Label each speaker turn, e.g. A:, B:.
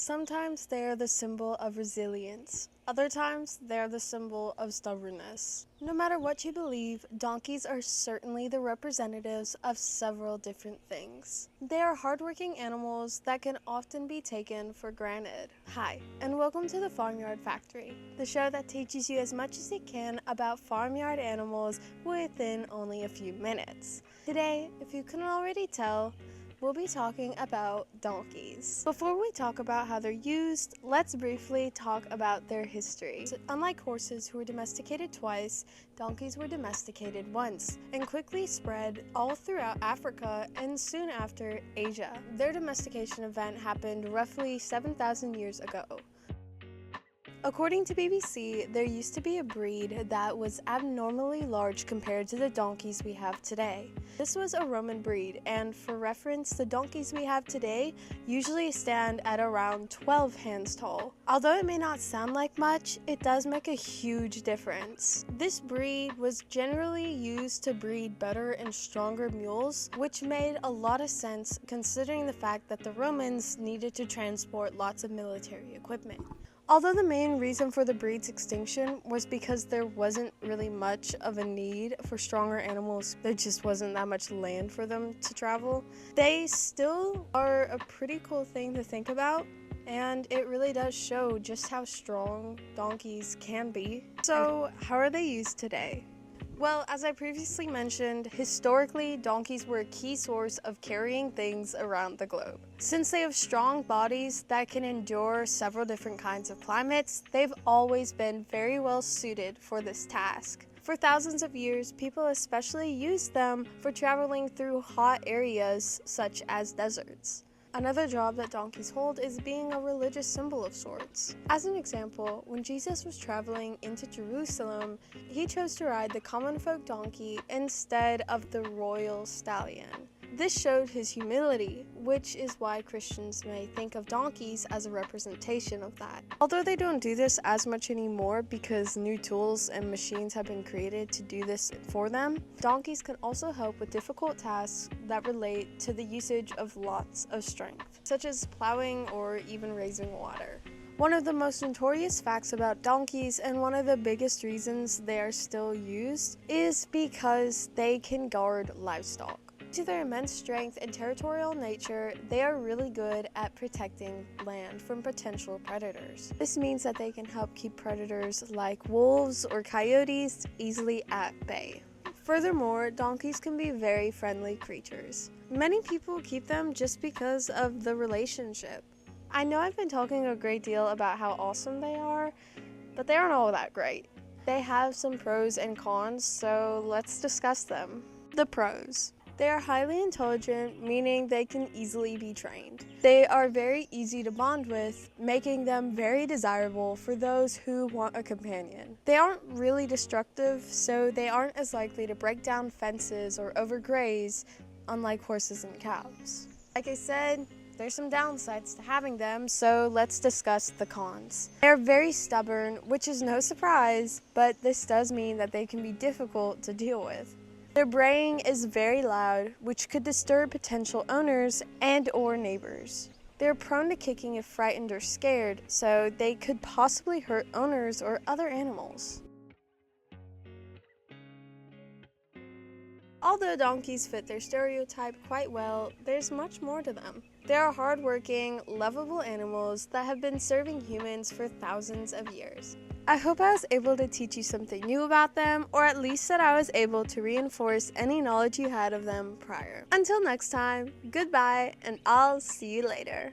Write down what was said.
A: Sometimes they are the symbol of resilience. Other times, they are the symbol of stubbornness. No matter what you believe, donkeys are certainly the representatives of several different things. They are hardworking animals that can often be taken for granted. Hi, and welcome to the Farmyard Factory, the show that teaches you as much as it can about farmyard animals within only a few minutes. Today, if you couldn't already tell, we'll be talking about donkeys. Before we talk about how they're used, let's briefly talk about their history. So, unlike horses who were domesticated twice, donkeys were domesticated once and quickly spread all throughout Africa and soon after Asia. Their domestication event happened roughly 7,000 years ago. According to BBC, there used to be a breed that was abnormally large compared to the donkeys we have today. This was a Roman breed, and for reference, the donkeys we have today usually stand at around 12 hands tall. Although it may not sound like much, it does make a huge difference. This breed was generally used to breed better and stronger mules, which made a lot of sense considering the fact that the Romans needed to transport lots of military equipment. Although the main reason for the breed's extinction was because there wasn't really much of a need for stronger animals, there just wasn't that much land for them to travel, they still are a pretty cool thing to think about, and it really does show just how strong donkeys can be. So, how are they used today? Well, as I previously mentioned, historically, donkeys were a key source of carrying things around the globe. Since they have strong bodies that can endure several different kinds of climates, they've always been very well suited for this task. For thousands of years, people especially used them for traveling through hot areas such as deserts. Another job that donkeys hold is being a religious symbol of sorts. As an example, when Jesus was traveling into Jerusalem, he chose to ride the common folk donkey instead of the royal stallion. This showed his humility, which is why Christians may think of donkeys as a representation of that. Although they don't do this as much anymore because new tools and machines have been created to do this for them, donkeys can also help with difficult tasks that relate to the usage of lots of strength, such as plowing or even raising water. One of the most notorious facts about donkeys, and one of the biggest reasons they are still used, is because they can guard livestock. Due to their immense strength and territorial nature, they are really good at protecting land from potential predators. This means that they can help keep predators like wolves or coyotes easily at bay. Furthermore, donkeys can be very friendly creatures. Many people keep them just because of the relationship. I know I've been talking a great deal about how awesome they are, but they aren't all that great. They have some pros and cons, so let's discuss them. The pros. They are highly intelligent, meaning they can easily be trained. They are very easy to bond with, making them very desirable for those who want a companion. They aren't really destructive, so they aren't as likely to break down fences or overgraze, unlike horses and cows. Like I said, there's some downsides to having them, so let's discuss the cons. They're very stubborn, which is no surprise, but this does mean that they can be difficult to deal with. Their braying is very loud, which could disturb potential owners and/or neighbors. They're prone to kicking if frightened or scared, so they could possibly hurt owners or other animals. Although donkeys fit their stereotype quite well, there's much more to them. They are hardworking, lovable animals that have been serving humans for thousands of years. I hope I was able to teach you something new about them, or at least that I was able to reinforce any knowledge you had of them prior. Until next time, goodbye, and I'll see you later.